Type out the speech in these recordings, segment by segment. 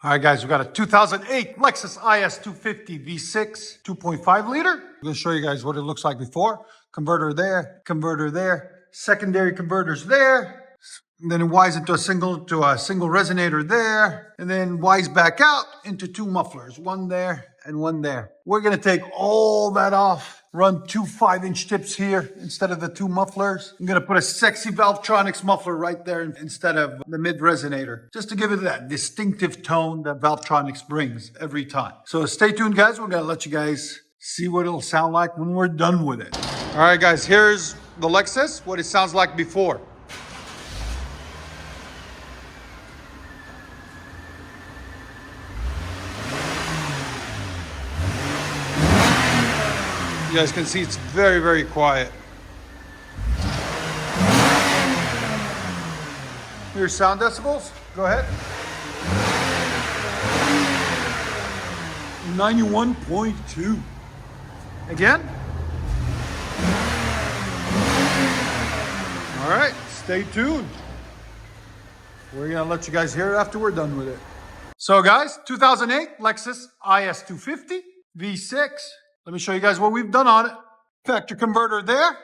All right, guys, we got a 2008 Lexus IS 250 V6 2.5 liter. I'm going to show you guys what it looks like before. Converter there, secondary converters there. And then it wires into a single resonator there. And then wires back out into two mufflers, one there and one there. We're going to take all that off, run two 5-inch tips here instead of the two mufflers. I'm going to put a sexy Valvetronic muffler right there instead of the mid resonator, just to give it that distinctive tone that Valvetronic brings every time. So stay tuned, guys. We're going to let you guys see what it'll sound like when we're done with it. All right, guys, here's the Lexus, what it sounds like before. You guys can see it's very, very quiet. Here's sound decibels. Go ahead. 91.2. Again. All right, stay tuned. We're gonna let you guys hear it after we're done with it. So guys, 2008 Lexus IS 250 V6. Let me show you guys what we've done on it. Factory converter there,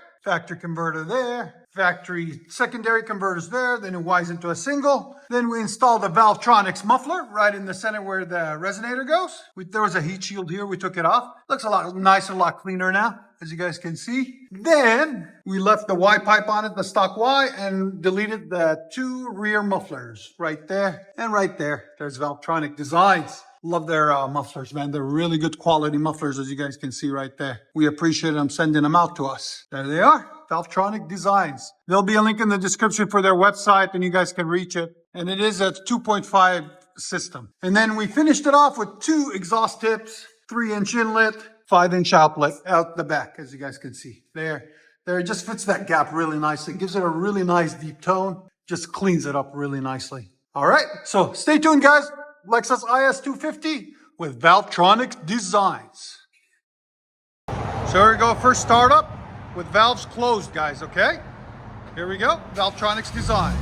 factory secondary converters there, then it wires into a single. Then we installed a Valvetronic muffler right in the center where the resonator goes. There was a heat shield here, we took it off. Looks a lot nicer, a lot cleaner now, as you guys can see. Then we left the Y pipe on it, the stock Y, and deleted the two rear mufflers right there and right there. There's Valvetronic designs. Love their mufflers, man. They're really good quality mufflers, as you guys can see right there. We appreciate them sending them out to us. There they are, Valvetronic designs. There'll be a link in the description for their website, and you guys can reach it. And it is a 2.5 system. And then we finished it off with two exhaust tips, 3-inch inlet, 5-inch outlet out the back, as you guys can see. There, it just fits that gap really nicely. Gives it a really nice deep tone. Just cleans it up really nicely. All right, so stay tuned, guys. Lexus IS 250 with Valvetronic designs. So here we go, first startup with valves closed, guys, okay? Here we go, Valvetronic designs.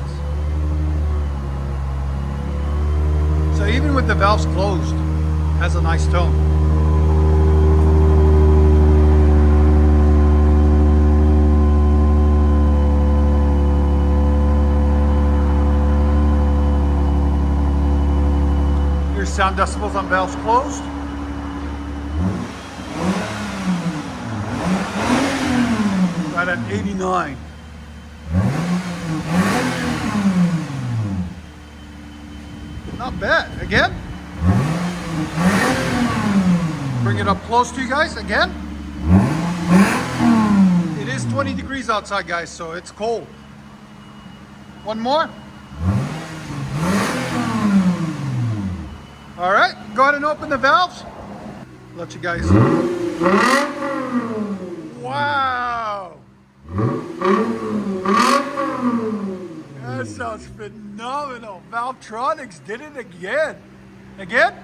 So even with the valves closed, has a nice tone. Sound decibels on valves closed. Right at 89. Not bad. Again. Bring it up close to you guys. Again. It is 20 degrees outside, guys, so it's cold. One more. All right, go ahead and open the valves. Let you guys. Wow. That sounds phenomenal. Valvetronic did it again. Again?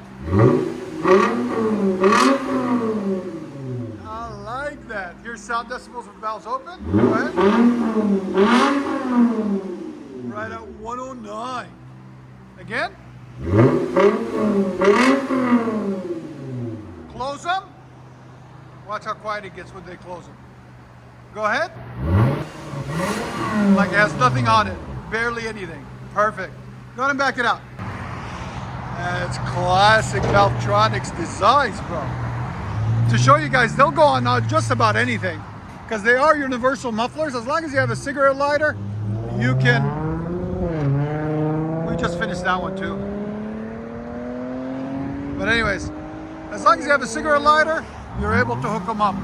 I like that. Here's sound decibels with valves open. Go ahead. Right at 109. Again? Close them. Watch how quiet it gets when they close them. Go ahead. Like it has nothing on it. Barely anything. Perfect. Go ahead and back it out. That's classic Valvetronic designs, bro. To show you guys, they'll go on just about anything. Because they are universal mufflers. As long as you have a cigarette lighter, you can... We just finished that one too. But anyways, as long as you have a cigarette lighter, you're able to hook them up.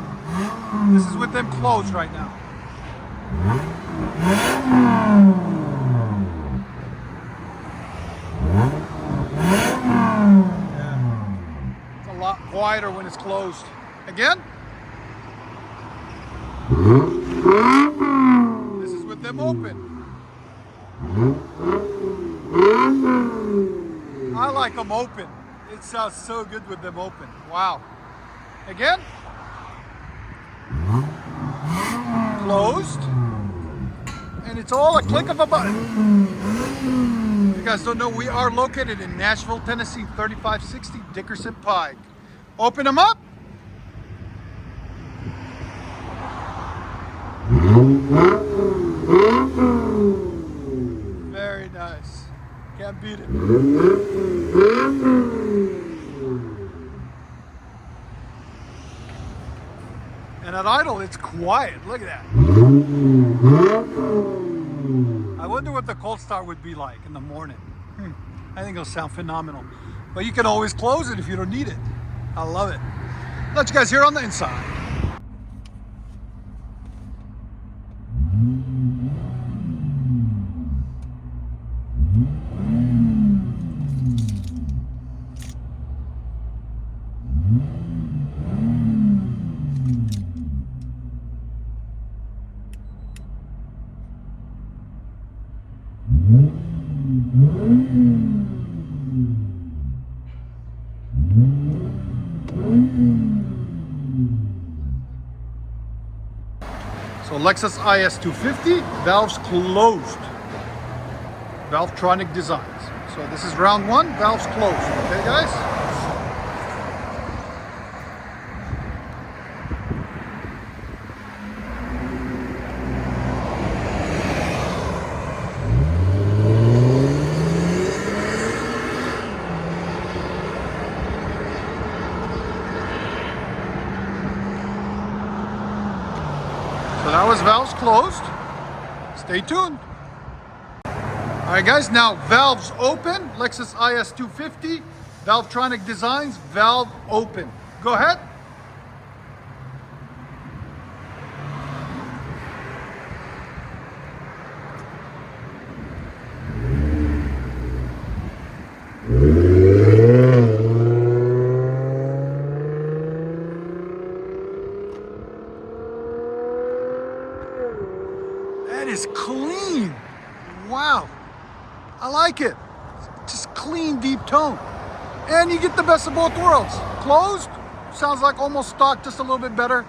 This is with them closed right now. Yeah. It's a lot quieter when it's closed. Again. This is with them open. I like them open. It sounds so good with them open. Wow. Again. Closed. And it's all a click of a button. guys don't know, we are located in Nashville, Tennessee, 3560 Dickerson Pike. Open them up. Very nice. Can't beat it. And at idle, it's quiet. Look at that. I wonder what the cold start would be like in the morning. I think it'll sound phenomenal. But you can always close it if you don't need it. I love it. Let you guys hear on the inside. So Lexus IS250, valves closed. Valvetronic designs. So this is round one, valves closed. Okay guys? So that was valves closed. Stay tuned. All right, guys, now valves open. Lexus IS250, Valvetronic designs, valve open. Go ahead. That is clean. Wow. I like it. Just clean, deep tone. And you get the best of both worlds. Closed, sounds like almost stock, just a little bit better.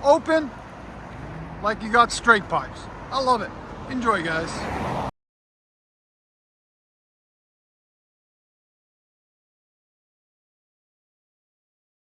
Open, like you got straight pipes. I love it. Enjoy, guys.